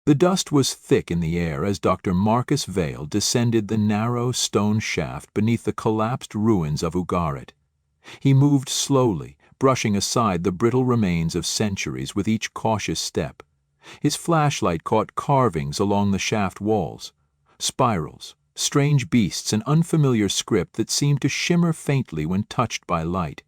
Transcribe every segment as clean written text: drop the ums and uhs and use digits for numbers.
The dust was thick in the air as Dr. Marcus Vail descended the narrow stone shaft beneath the collapsed ruins of Ugarit. He moved slowly, brushing aside the brittle remains of centuries with each cautious step. His flashlight caught carvings along the shaft walls, spirals, strange beasts, and unfamiliar script that seemed to shimmer faintly when touched by light.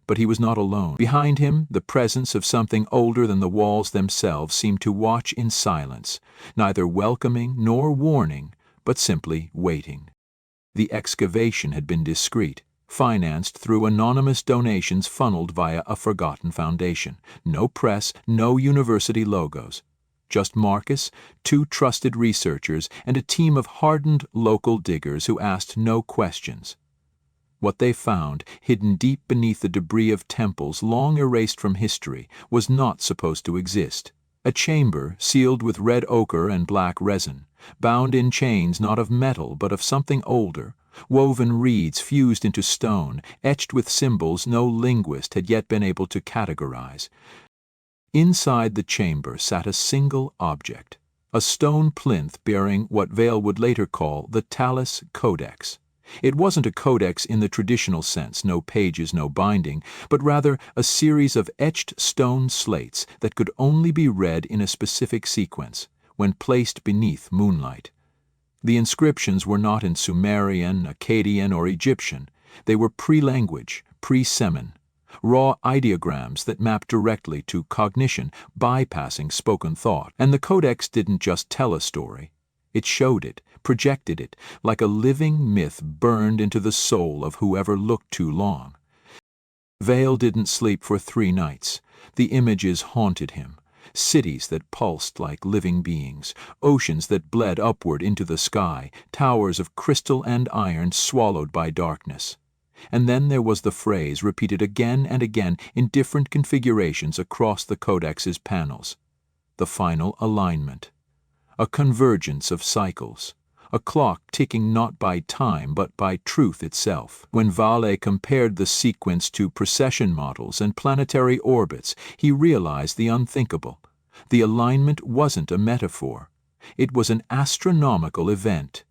But he was not alone. Behind him, the presence of something older than the walls themselves seemed to watch in silence, neither welcoming nor warning, but simply waiting. The excavation had been discreet, financed through anonymous donations funneled via a forgotten foundation. No press, no university logos. Just Marcus, 2 trusted researchers, and a team of hardened local diggers who asked no questions. What they found, hidden deep beneath the debris of temples long erased from history, was not supposed to exist. A chamber sealed with red ochre and black resin, bound in chains not of metal but of something older, woven reeds fused into stone, etched with symbols no linguist had yet been able to categorize. Inside the chamber sat a single object, a stone plinth bearing what Vail would later call the Talus Codex. It wasn't a codex in the traditional sense, no pages, no binding, but rather a series of etched stone slates that could only be read in a specific sequence, when placed beneath moonlight. The inscriptions were not in Sumerian, Akkadian, or Egyptian. They were pre-language, pre-Semen, raw ideograms that mapped directly to cognition, bypassing spoken thought. And the codex didn't just tell a story. It showed it, projected it, like a living myth burned into the soul of whoever looked too long. Vail didn't sleep for 3 nights. The images haunted him. Cities that pulsed like living beings, oceans that bled upward into the sky, towers of crystal and iron swallowed by darkness. And then there was the phrase repeated again and again in different configurations across the Codex's panels. The final alignment. A convergence of cycles. A clock ticking not by time but by truth itself. When Vail compared the sequence to precession models and planetary orbits, he realized the unthinkable. The alignment wasn't a metaphor. It was an astronomical event,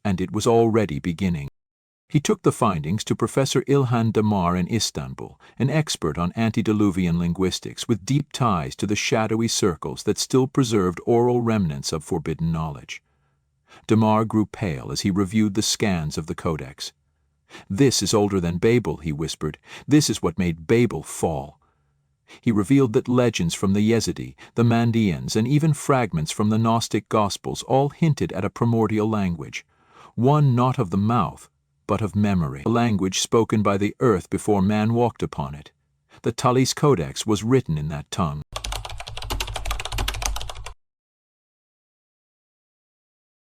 and it was already beginning. He took the findings to Professor İlhan Damar in Istanbul, an expert on antediluvian linguistics with deep ties to the shadowy circles that still preserved oral remnants of forbidden knowledge. Damar grew pale as he reviewed the scans of the Codex. "This is older than Babel," he whispered. "This is what made Babel fall." He revealed that legends from the Yezidi, the Mandeans, and even fragments from the Gnostic Gospels all hinted at a primordial language, one not of the mouth, but of memory, a language spoken by the earth before man walked upon it. The Talis Codex was written in that tongue.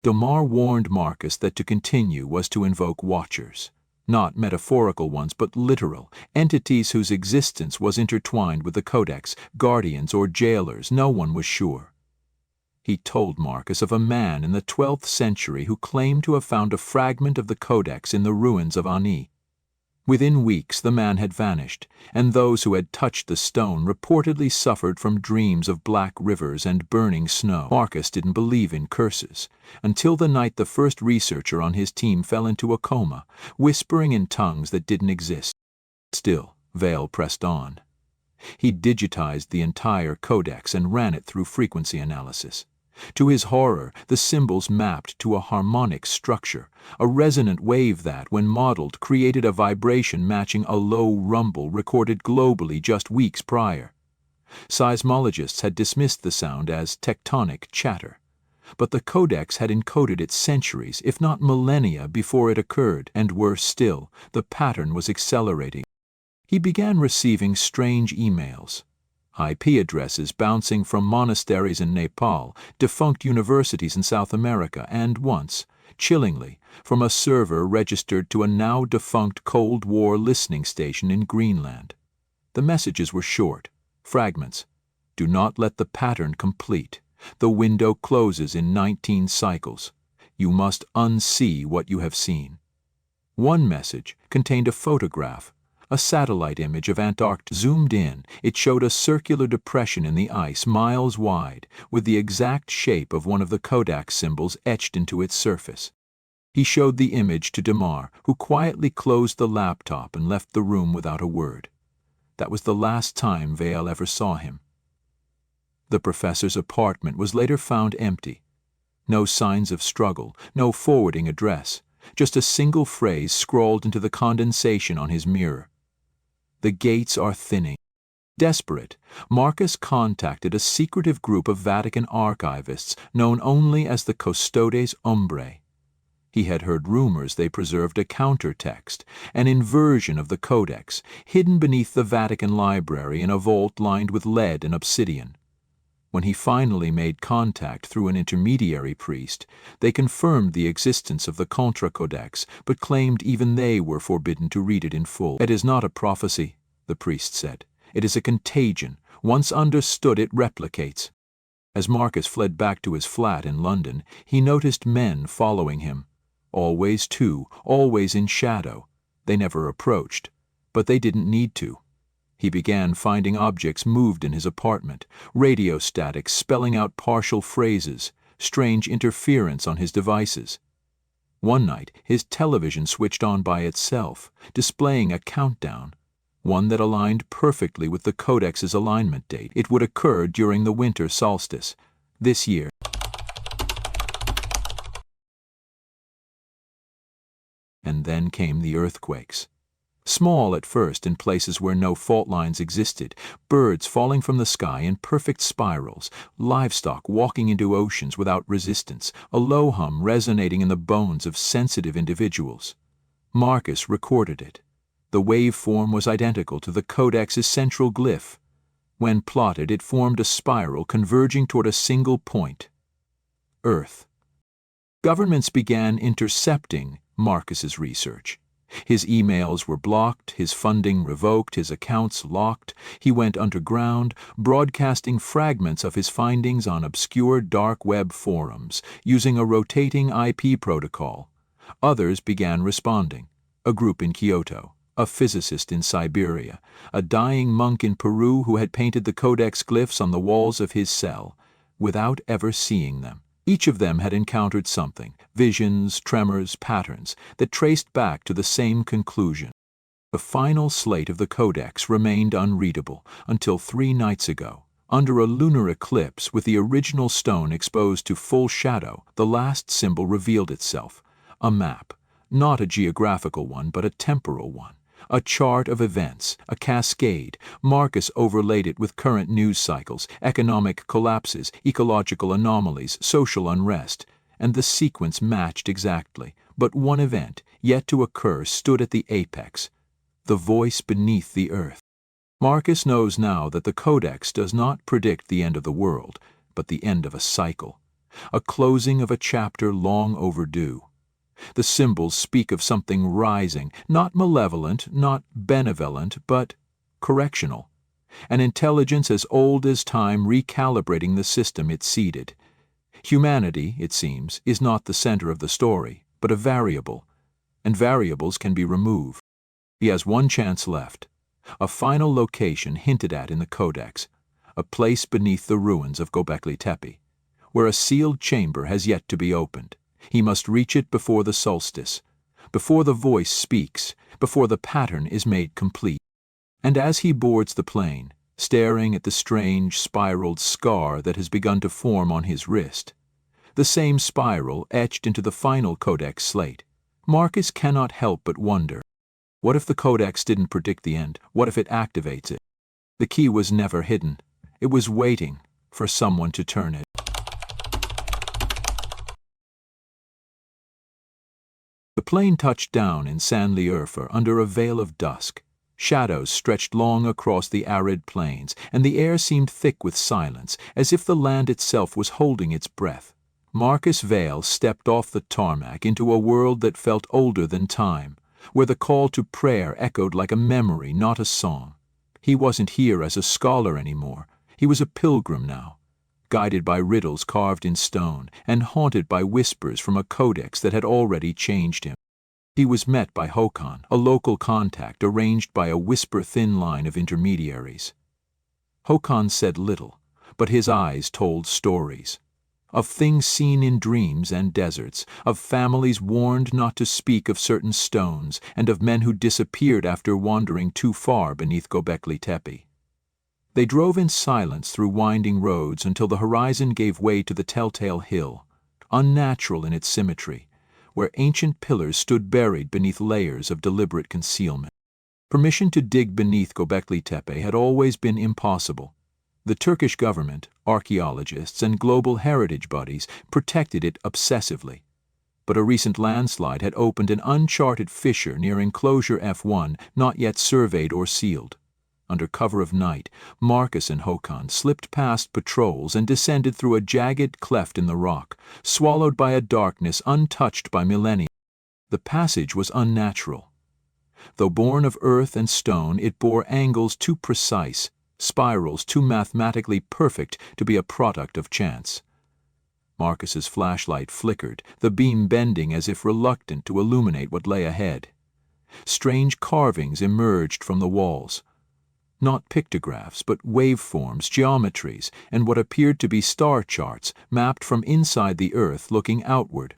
Damar warned Marcus that to continue was to invoke watchers, not metaphorical ones but literal, entities whose existence was intertwined with the Codex, guardians or jailers, no one was sure. He told Marcus of a man in the 12th century who claimed to have found a fragment of the Codex in the ruins of Ani. Within weeks the man had vanished, and those who had touched the stone reportedly suffered from dreams of black rivers and burning snow. Marcus didn't believe in curses, until the night the first researcher on his team fell into a coma, whispering in tongues that didn't exist. Still, Vail pressed on. He digitized the entire Codex and ran it through frequency analysis. To his horror, the symbols mapped to a harmonic structure, a resonant wave that, when modeled, created a vibration matching a low rumble recorded globally just weeks prior. Seismologists had dismissed the sound as tectonic chatter, but the Codex had encoded it centuries, if not millennia, before it occurred, and worse still, the pattern was accelerating. He began receiving strange emails. IP addresses bouncing from monasteries in Nepal, defunct universities in South America, and once, chillingly, from a server registered to a now-defunct Cold War listening station in Greenland. The messages were short, fragments. "Do not let the pattern complete. The window closes in 19 cycles. You must unsee what you have seen." One message contained a photograph, A satellite image of Antarctica. Zoomed in, it showed a circular depression in the ice miles wide, with the exact shape of one of the Codex symbols etched into its surface. He showed the image to Damar, who quietly closed the laptop and left the room without a word. That was the last time Vale ever saw him. The professor's apartment was later found empty. No signs of struggle, no forwarding address, just a single phrase scrawled into the condensation on his mirror. The gates are thinning. Desperate, Marcus contacted a secretive group of Vatican archivists known only as the Custodes Umbrae. He had heard rumors they preserved a countertext, an inversion of the Codex, hidden beneath the Vatican library in a vault lined with lead and obsidian. When he finally made contact through an intermediary priest, they confirmed the existence of the Contra Codex, but claimed even they were forbidden to read it in full. "It is not a prophecy," the priest said. "It is a contagion. Once understood, it replicates." As Marcus fled back to his flat in London, he noticed men following him. Always two, always in shadow. They never approached, but they didn't need to. He began finding objects moved in his apartment, radio static spelling out partial phrases, strange interference on his devices. One night, his television switched on by itself, displaying a countdown, one that aligned perfectly with the Codex's alignment date. It would occur during the winter solstice, this year. And then came the earthquakes. Small at first in places where no fault lines existed, birds falling from the sky in perfect spirals, livestock walking into oceans without resistance, a low hum resonating in the bones of sensitive individuals. Marcus recorded it. The waveform was identical to the Codex's central glyph. When plotted, it formed a spiral converging toward a single point: Earth. Governments began intercepting Marcus's research. His emails were blocked, his funding revoked, his accounts locked. He went underground, broadcasting fragments of his findings on obscure dark web forums, using a rotating IP protocol. Others began responding: a group in Kyoto, a physicist in Siberia, a dying monk in Peru who had painted the Codex glyphs on the walls of his cell, without ever seeing them. Each of them had encountered something, visions, tremors, patterns, that traced back to the same conclusion. The final slate of the Codex remained unreadable until 3 nights ago. Under a lunar eclipse with the original stone exposed to full shadow, the last symbol revealed itself: a map, not a geographical one but a temporal one. A chart of events, a cascade. Marcus overlaid it with current news cycles, economic collapses, ecological anomalies, social unrest, and the sequence matched exactly. But one event, yet to occur, stood at the apex: the voice beneath the earth. Marcus knows now that the Codex does not predict the end of the world, but the end of a cycle, a closing of a chapter long overdue. The symbols speak of something rising, not malevolent, not benevolent, but correctional. An intelligence as old as time recalibrating the system it seeded. Humanity, it seems, is not the center of the story, but a variable, and variables can be removed. He has one chance left, a final location hinted at in the Codex, a place beneath the ruins of Göbekli Tepe, where a sealed chamber has yet to be opened. He must reach it before the solstice, before the voice speaks, before the pattern is made complete. And as he boards the plane, staring at the strange spiraled scar that has begun to form on his wrist, the same spiral etched into the final Codex slate, Marcus cannot help but wonder, what if the Codex didn't predict the end? What if it activates it? The key was never hidden. It was waiting for someone to turn it. The plane touched down in Sanliurfa under a veil of dusk. Shadows stretched long across the arid plains, and the air seemed thick with silence, as if the land itself was holding its breath. Marcus Vale stepped off the tarmac into a world that felt older than time, where the call to prayer echoed like a memory, not a song. He wasn't here as a scholar anymore. He was a pilgrim now, guided by riddles carved in stone, and haunted by whispers from a Codex that had already changed him. He was met by Håkon, a local contact arranged by a whisper-thin line of intermediaries. Håkon said little, but his eyes told stories. Of things seen in dreams and deserts, of families warned not to speak of certain stones, and of men who disappeared after wandering too far beneath Göbekli Tepe. They drove in silence through winding roads until the horizon gave way to the telltale hill, unnatural in its symmetry, where ancient pillars stood buried beneath layers of deliberate concealment. Permission to dig beneath Göbekli Tepe had always been impossible. The Turkish government, archaeologists, and global heritage bodies protected it obsessively. But a recent landslide had opened an uncharted fissure near enclosure F1, not yet surveyed or sealed. Under cover of night, Marcus and Håkon slipped past patrols and descended through a jagged cleft in the rock, swallowed by a darkness untouched by millennia. The passage was unnatural. Though born of earth and stone, it bore angles too precise, spirals too mathematically perfect to be a product of chance. Marcus's flashlight flickered, the beam bending as if reluctant to illuminate what lay ahead. Strange carvings emerged from the walls. Not pictographs, but waveforms, geometries, and what appeared to be star charts mapped from inside the earth looking outward.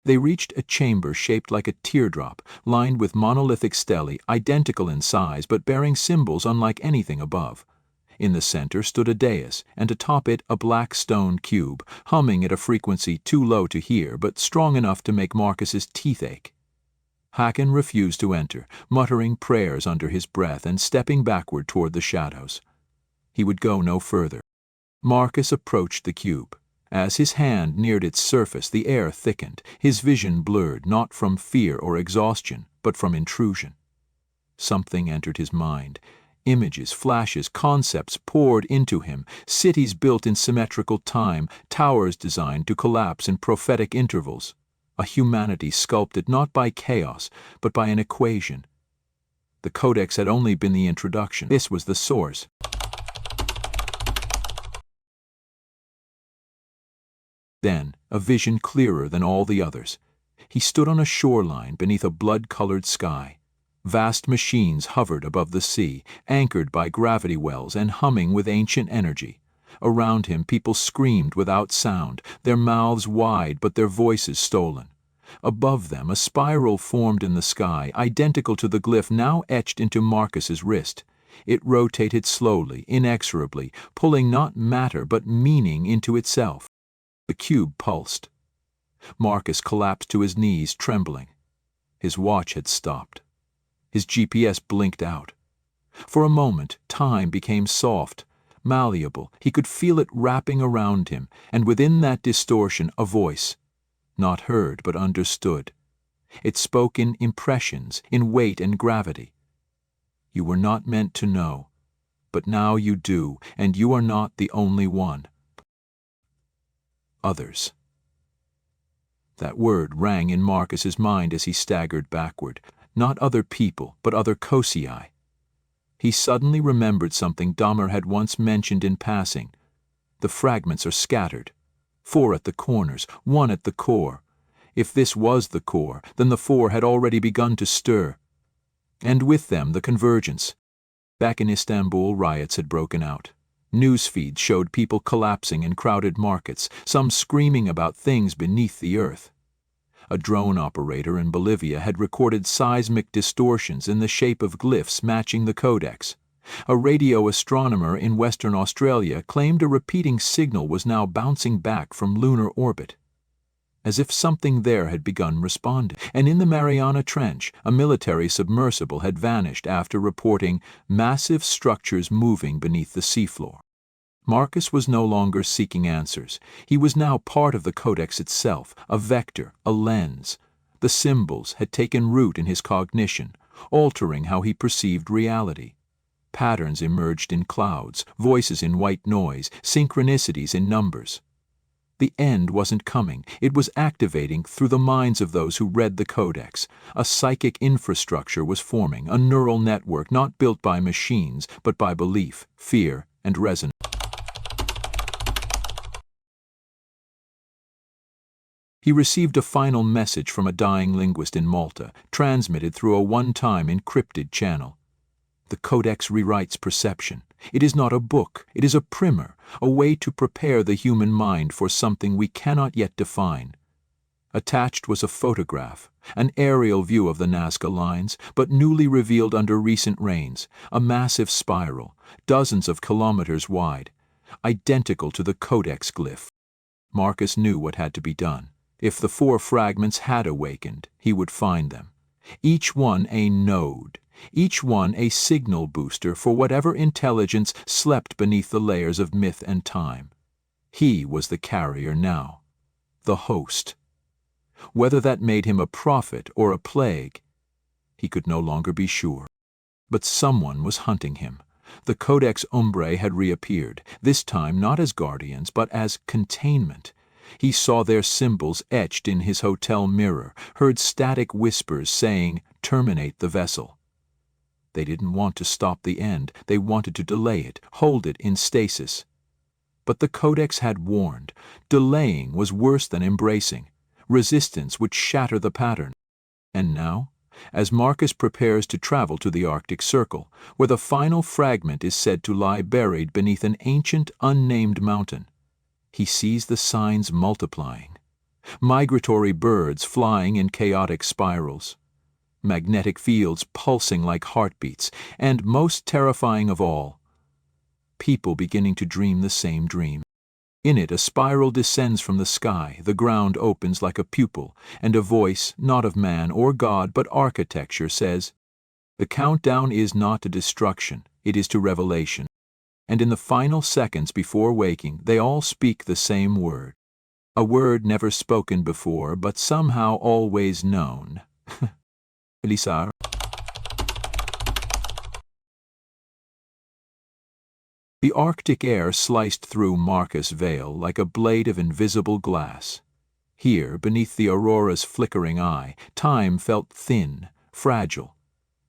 They reached a chamber shaped like a teardrop, lined with monolithic stelae identical in size but bearing symbols unlike anything above. In the center stood a dais, and atop it a black stone cube, humming at a frequency too low to hear but strong enough to make Marcus's teeth ache. Håkon refused to enter, muttering prayers under his breath and stepping backward toward the shadows. He would go no further. Marcus approached the cube. As his hand neared its surface, the air thickened, his vision blurred, not from fear or exhaustion, but from intrusion. Something entered his mind. Images, flashes, concepts poured into him, cities built in symmetrical time, towers designed to collapse in prophetic intervals. A humanity sculpted not by chaos, but by an equation. The Codex had only been the introduction. This was the source. Then, a vision clearer than all the others. He stood on a shoreline beneath a blood-colored sky. Vast machines hovered above the sea, anchored by gravity wells and humming with ancient energy. Around him, people screamed without sound, their mouths wide but their voices stolen. Above them, a spiral formed in the sky, identical to the glyph now etched into Marcus's wrist. It rotated slowly, inexorably, pulling not matter but meaning into itself. The cube pulsed. Marcus collapsed to his knees, trembling. His watch had stopped. His GPS blinked out. For a moment, time became soft, malleable. He could feel it wrapping around him, and within that distortion, a voice. Not heard, but understood. It spoke in impressions, in weight and gravity. You were not meant to know, but now you do, and you are not the only one. Others. That word rang in Marcus's mind as he staggered backward. Not other people, but other Kosii. He suddenly remembered something Dahmer had once mentioned in passing. The fragments are scattered. 4 at the corners, 1 at the core. If this was the core, then the 4 had already begun to stir. And with them the convergence. Back in Istanbul, riots had broken out. News feeds showed people collapsing in crowded markets, some screaming about things beneath the earth. A drone operator in Bolivia had recorded seismic distortions in the shape of glyphs matching the Codex. A radio astronomer in Western Australia claimed a repeating signal was now bouncing back from lunar orbit. As if something there had begun responding. And in the Mariana Trench, a military submersible had vanished after reporting massive structures moving beneath the seafloor. Marcus was no longer seeking answers. He was now part of the Codex itself, a vector, a lens. The symbols had taken root in his cognition, altering how he perceived reality. Patterns emerged in clouds, voices in white noise, synchronicities in numbers. The end wasn't coming. It was activating through the minds of those who read the Codex. A psychic infrastructure was forming, a neural network not built by machines, but by belief, fear, and resonance. He received a final message from a dying linguist in Malta, transmitted through a one-time encrypted channel. The Codex rewrites perception. It is not a book, it is a primer, a way to prepare the human mind for something we cannot yet define. Attached was a photograph, an aerial view of the Nazca lines, but newly revealed under recent rains, a massive spiral, dozens of kilometers wide, identical to the Codex glyph. Marcus knew what had to be done. If the 4 fragments had awakened, he would find them. Each one a node, each one a signal booster for whatever intelligence slept beneath the layers of myth and time. He was the carrier now, the host. Whether that made him a prophet or a plague, he could no longer be sure. But someone was hunting him. The Codex Umbrae had reappeared, this time not as guardians, but as containment. He saw their symbols etched in his hotel mirror, heard static whispers saying, "Terminate the vessel." They didn't want to stop the end, they wanted to delay it, hold it in stasis. But the Codex had warned, delaying was worse than embracing. Resistance would shatter the pattern. And now, as Marcus prepares to travel to the Arctic Circle, where the final fragment is said to lie buried beneath an ancient, unnamed mountain, he sees the signs multiplying. Migratory birds flying in chaotic spirals, magnetic fields pulsing like heartbeats, and, most terrifying of all, people beginning to dream the same dream. In it, a spiral descends from the sky, the ground opens like a pupil, and a voice, not of man or God, but architecture, says, "The countdown is not to destruction, it is to revelation." And in the final seconds before waking, they all speak the same word. A word never spoken before, but somehow always known. Elisar. The Arctic air sliced through Marcus Vale like a blade of invisible glass. Here, beneath the aurora's flickering eye, time felt thin, fragile.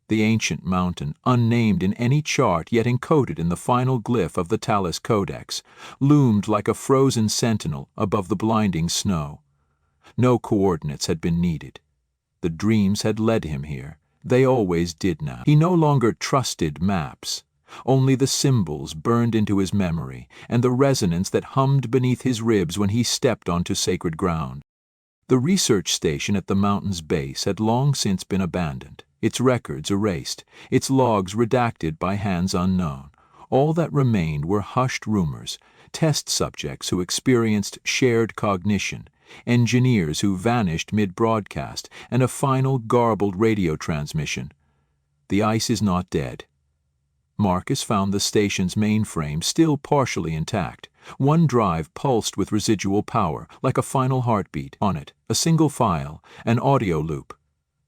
The ancient mountain, unnamed in any chart yet encoded in the final glyph of the Talus Codex, loomed like a frozen sentinel above the blinding snow. No coordinates had been needed. The dreams had led him here. They always did now. He no longer trusted maps. Only the symbols burned into his memory, and the resonance that hummed beneath his ribs when he stepped onto sacred ground. The research station at the mountain's base had long since been abandoned, its records erased, its logs redacted by hands unknown. All that remained were hushed rumors, test subjects who experienced shared cognition, engineers who vanished mid-broadcast, and a final garbled radio transmission. The ice is not dead. Marcus found the station's mainframe still partially intact. One drive pulsed with residual power, like a final heartbeat. On it, a single file, an audio loop.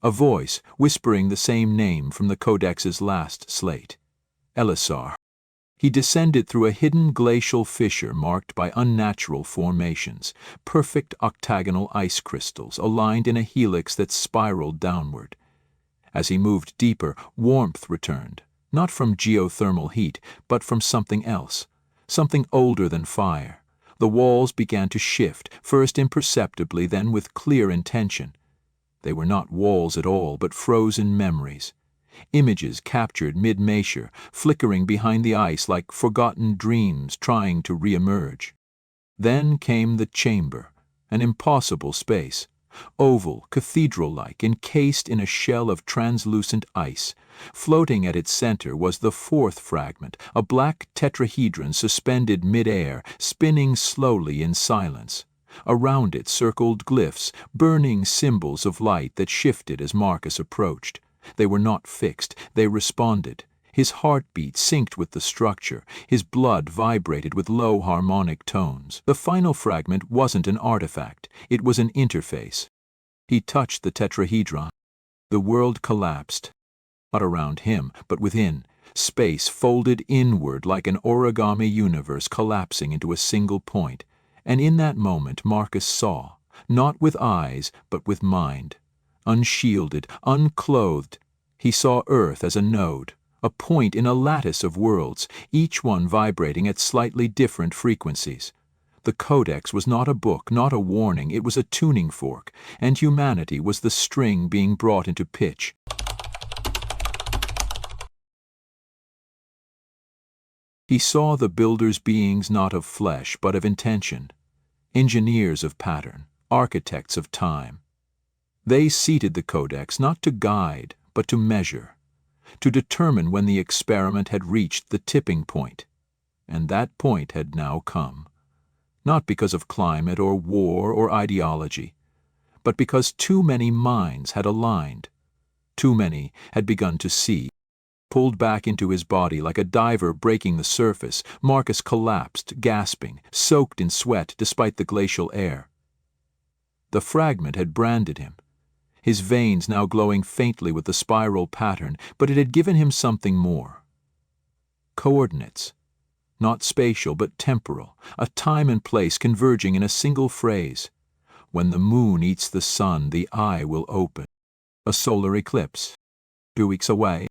A voice whispering the same name from the Codex's last slate. Elisar. He descended through a hidden glacial fissure marked by unnatural formations, perfect octagonal ice crystals aligned in a helix that spiraled downward. As he moved deeper, warmth returned. Not from geothermal heat, but from something else, something older than fire. The walls began to shift, first imperceptibly, then with clear intention. They were not walls at all, but frozen memories. Images captured mid-measure, flickering behind the ice like forgotten dreams trying to re-emerge. Then came the chamber, an impossible space. Oval, cathedral-like, encased in a shell of translucent ice. Floating at its center was the 4th fragment, a black tetrahedron suspended mid-air, spinning slowly in silence. Around it circled glyphs, burning symbols of light that shifted as Marcus approached. They were not fixed, they responded. His heartbeat synced with the structure, his blood vibrated with low harmonic tones. The final fragment wasn't an artifact, it was an interface. He touched the tetrahedron. The world collapsed. Not around him, but within. Space folded inward like an origami universe collapsing into a single point. And in that moment Marcus saw, not with eyes, but with mind. Unshielded, unclothed, he saw Earth as a node, a point in a lattice of worlds, each one vibrating at slightly different frequencies. The Codex was not a book, not a warning, it was a tuning fork, and humanity was the string being brought into pitch. He saw the builders beings not of flesh, but of intention, engineers of pattern, architects of time. They seated the Codex not to guide, but to measure, to determine when the experiment had reached the tipping point. And that point had now come, not because of climate or war or ideology, but because too many minds had aligned. Too many had begun to see. Pulled back into his body like a diver breaking the surface, Marcus collapsed, gasping, soaked in sweat despite the glacial air. The fragment had branded him, his veins now glowing faintly with the spiral pattern, but it had given him something more. Coordinates, not spatial but temporal, a time and place converging in a single phrase. When the moon eats the sun, the eye will open. A solar eclipse, 2 weeks away.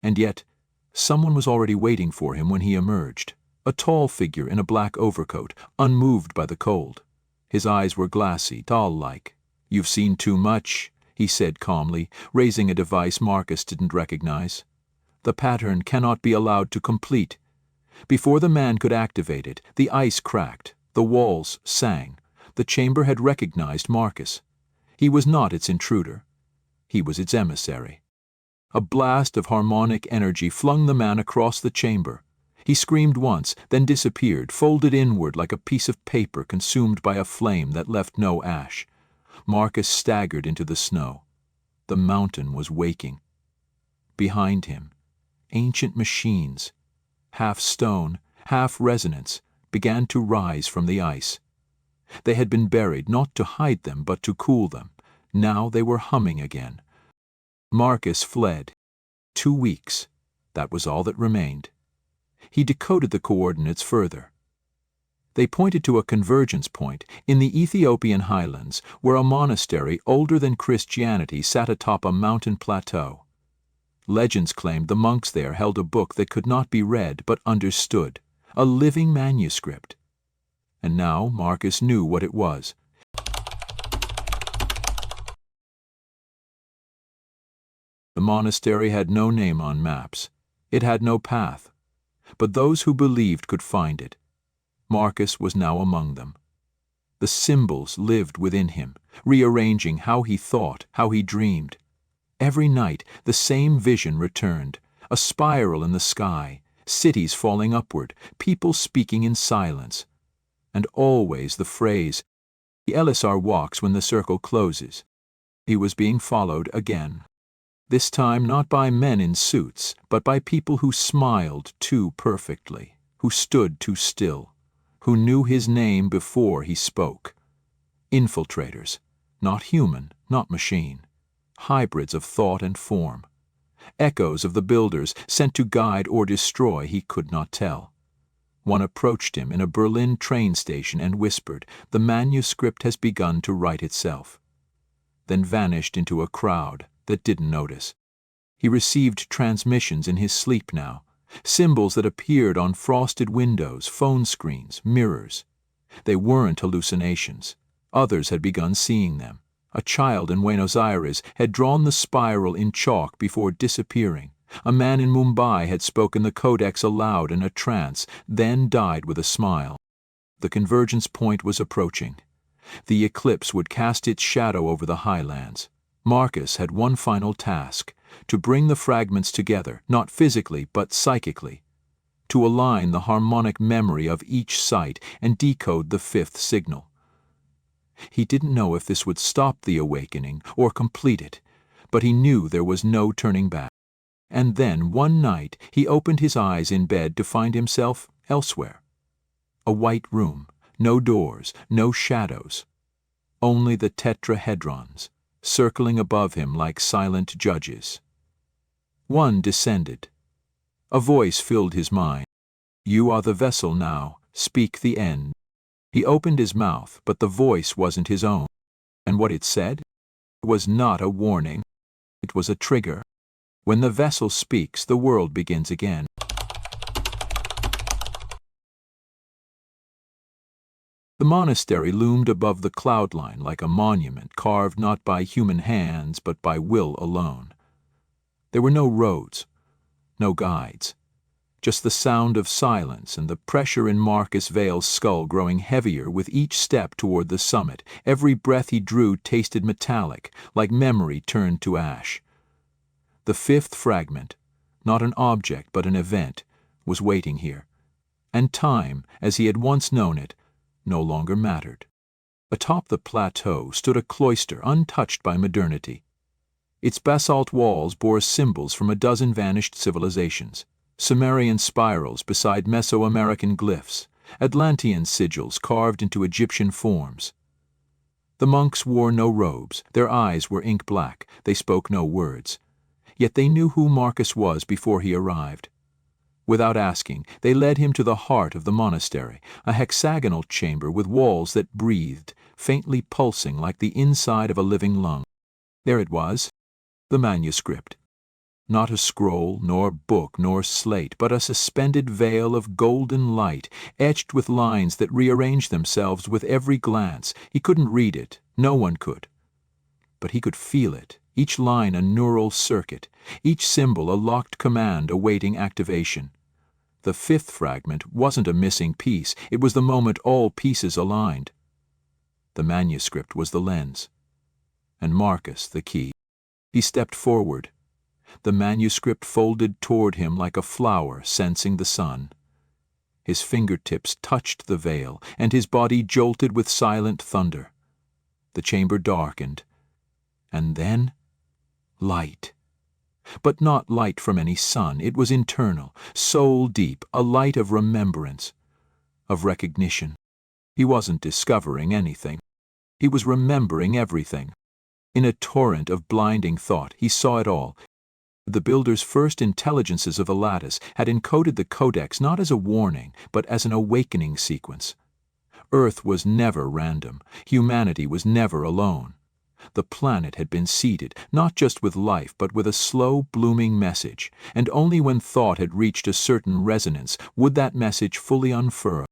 And yet, someone was already waiting for him when he emerged, a tall figure in a black overcoat, unmoved by the cold. His eyes were glassy, doll-like. "You've seen too much," he said calmly, raising a device Marcus didn't recognize. "The pattern cannot be allowed to complete." Before the man could activate it, the ice cracked, the walls sang. The chamber had recognized Marcus. He was not its intruder. He was its emissary. A blast of harmonic energy flung the man across the chamber. He screamed once, then disappeared, folded inward like a piece of paper consumed by a flame that left no ash. Marcus staggered into the snow. The mountain was waking. Behind him, ancient machines, half stone, half resonance, began to rise from the ice. They had been buried not to hide them but to cool them. Now they were humming again. Marcus fled. 2 weeks. That was all that remained. He decoded the coordinates further. They pointed to a convergence point in the Ethiopian highlands where a monastery older than Christianity sat atop a mountain plateau. Legends claimed the monks there held a book that could not be read but understood, a living manuscript. And now Marcus knew what it was. The monastery had no name on maps. It had no path. But those who believed could find it. Marcus was now among them. The symbols lived within him, rearranging how he thought, how he dreamed. Every night the same vision returned, a spiral in the sky, cities falling upward, people speaking in silence. And always the phrase, "The Elisar walks when the circle closes." He was being followed again. This time not by men in suits, but by people who smiled too perfectly, who stood too still, who knew his name before he spoke. Infiltrators, not human, not machine, hybrids of thought and form. Echoes of the builders, sent to guide or destroy, he could not tell. One approached him in a Berlin train station and whispered, "The manuscript has begun to write itself," then vanished into a crowd that didn't notice. He received transmissions in his sleep now, symbols that appeared on frosted windows, phone screens, mirrors. They weren't hallucinations. Others had begun seeing them. A child in Buenos Aires had drawn the spiral in chalk before disappearing. A man in Mumbai had spoken the Codex aloud in a trance, then died with a smile. The convergence point was approaching. The eclipse would cast its shadow over the highlands. Marcus had one final task, to bring the fragments together, not physically but psychically, to align the harmonic memory of each site and decode the fifth signal. He didn't know if this would stop the awakening or complete it, but he knew there was no turning back. And then, one night, he opened his eyes in bed to find himself elsewhere. A white room, no doors, no shadows, only the tetrahedrons, circling above him like silent judges. One descended. A voice filled his mind. "You are the vessel now, speak the end." He opened his mouth, but the voice wasn't his own. And what it said was not a warning. It was a trigger. When the vessel speaks, the world begins again. The monastery loomed above the cloud line like a monument carved not by human hands but by will alone. There were no roads, no guides, just the sound of silence and the pressure in Marcus Vale's skull growing heavier with each step toward the summit. Every breath he drew tasted metallic, like memory turned to ash. The fifth fragment, not an object but an event, was waiting here, and time, as he had once known it, no longer mattered. Atop the plateau stood a cloister untouched by modernity. Its basalt walls bore symbols from a dozen vanished civilizations, Sumerian spirals beside Mesoamerican glyphs, Atlantean sigils carved into Egyptian forms. The monks wore no robes, their eyes were ink black, they spoke no words. Yet they knew who Marcus was before he arrived. Without asking, they led him to the heart of the monastery, a hexagonal chamber with walls that breathed, faintly pulsing like the inside of a living lung. There it was, the manuscript. Not a scroll, nor book, nor slate, but a suspended veil of golden light, etched with lines that rearranged themselves with every glance. He couldn't read it, no one could. But he could feel it, each line a neural circuit, each symbol a locked command awaiting activation. The fifth fragment wasn't a missing piece, it was the moment all pieces aligned. The manuscript was the lens, and Marcus the key. He stepped forward. The manuscript folded toward him like a flower sensing the sun. His fingertips touched the veil, and his body jolted with silent thunder. The chamber darkened, and then light. But not light from any sun, it was internal, soul-deep, a light of remembrance, of recognition. He wasn't discovering anything. He was remembering everything. In a torrent of blinding thought, he saw it all. The builder's first intelligences of the lattice had encoded the Codex not as a warning, but as an awakening sequence. Earth was never random. Humanity was never alone. The planet had been seeded, not just with life, but with a slow, blooming message, and only when thought had reached a certain resonance would that message fully unfurl.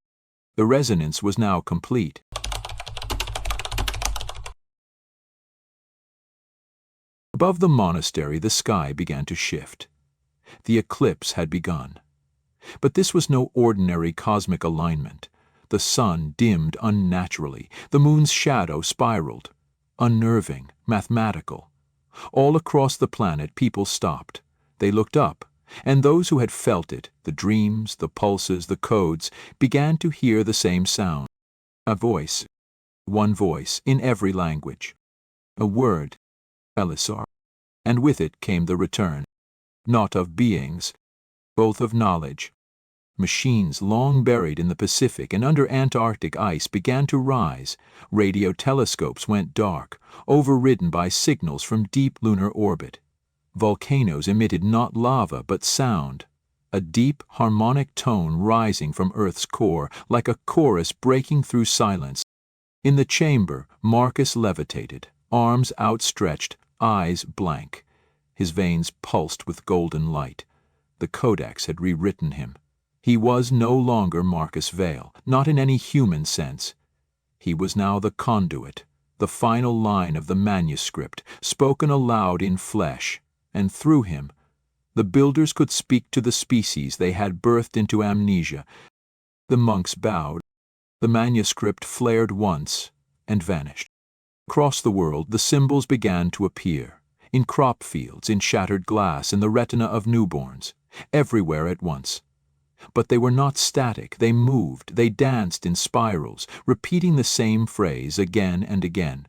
The resonance was now complete. Above the monastery, the sky began to shift. The eclipse had begun. But this was no ordinary cosmic alignment. The sun dimmed unnaturally. The moon's shadow spiraled. Unnerving, mathematical. All across the planet, people stopped. They looked up, and those who had felt it, the dreams, the pulses, the codes, began to hear the same sound. A voice, one voice, in every language. A word, Elisar. And with it came the return, not of beings, both of knowledge. Machines long buried in the Pacific and under Antarctic ice began to rise. Radio telescopes went dark, overridden by signals from deep lunar orbit. Volcanoes emitted not lava but sound, a deep harmonic tone rising from Earth's core, like a chorus breaking through silence. In the chamber, Marcus levitated, arms outstretched, eyes blank. His veins pulsed with golden light. The Codex had rewritten him. He was no longer Marcus Vale, not in any human sense. He was now the conduit, the final line of the manuscript, spoken aloud in flesh, and through him, the builders could speak to the species they had birthed into amnesia. The monks bowed. The manuscript flared once and vanished. Across the world, the symbols began to appear, in crop fields, in shattered glass, in the retina of newborns, everywhere at once. But they were not static, they moved, they danced in spirals, repeating the same phrase again and again.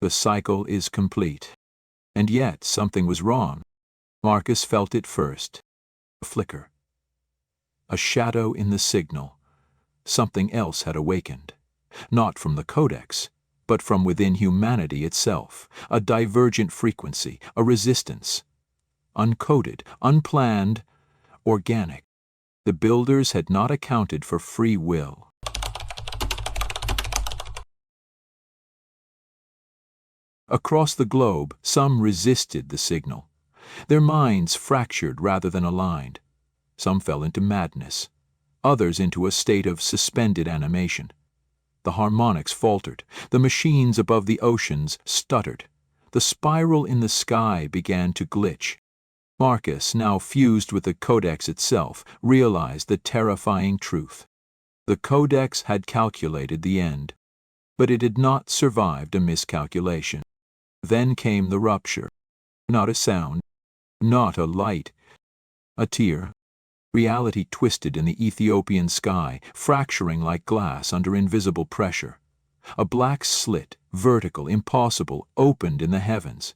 The cycle is complete. And yet something was wrong. Marcus felt it first. A flicker. A shadow in the signal. Something else had awakened. Not from the Codex, but from within humanity itself. A divergent frequency, a resistance. Uncoded, unplanned, organic. The builders had not accounted for free will. Across the globe, some resisted the signal. Their minds fractured rather than aligned. Some fell into madness, others into a state of suspended animation. The harmonics faltered. The machines above the oceans stuttered. The spiral in the sky began to glitch. Marcus, now fused with the Codex itself, realized the terrifying truth. The Codex had calculated the end, but it had not survived a miscalculation. Then came the rupture. Not a sound, not a light, a tear. Reality twisted in the Ethiopian sky, fracturing like glass under invisible pressure. A black slit, vertical, impossible, opened in the heavens,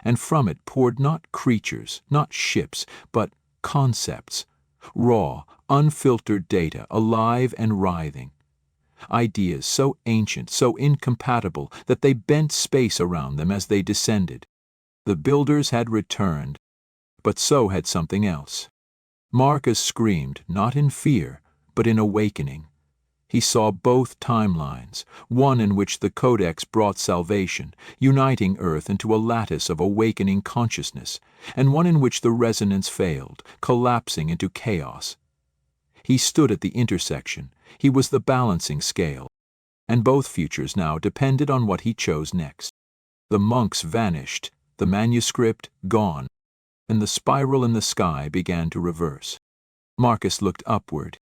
and from it poured not creatures, not ships, but concepts, raw, unfiltered data, alive and writhing. Ideas so ancient, so incompatible, that they bent space around them as they descended. The builders had returned, but so had something else. Marcus screamed, not in fear, but in awakening. He saw both timelines, one in which the Codex brought salvation, uniting Earth into a lattice of awakening consciousness, and one in which the resonance failed, collapsing into chaos. He stood at the intersection. He was the balancing scale, and both futures now depended on what he chose next. The monks vanished, the manuscript gone, and the spiral in the sky began to reverse. Marcus looked upward,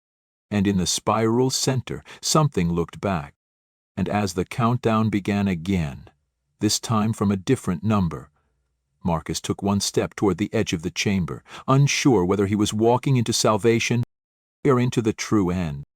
and in the spiral's center something looked back. And as the countdown began again, this time from a different number, Marcus took one step toward the edge of the chamber, unsure whether he was walking into salvation or into the true end.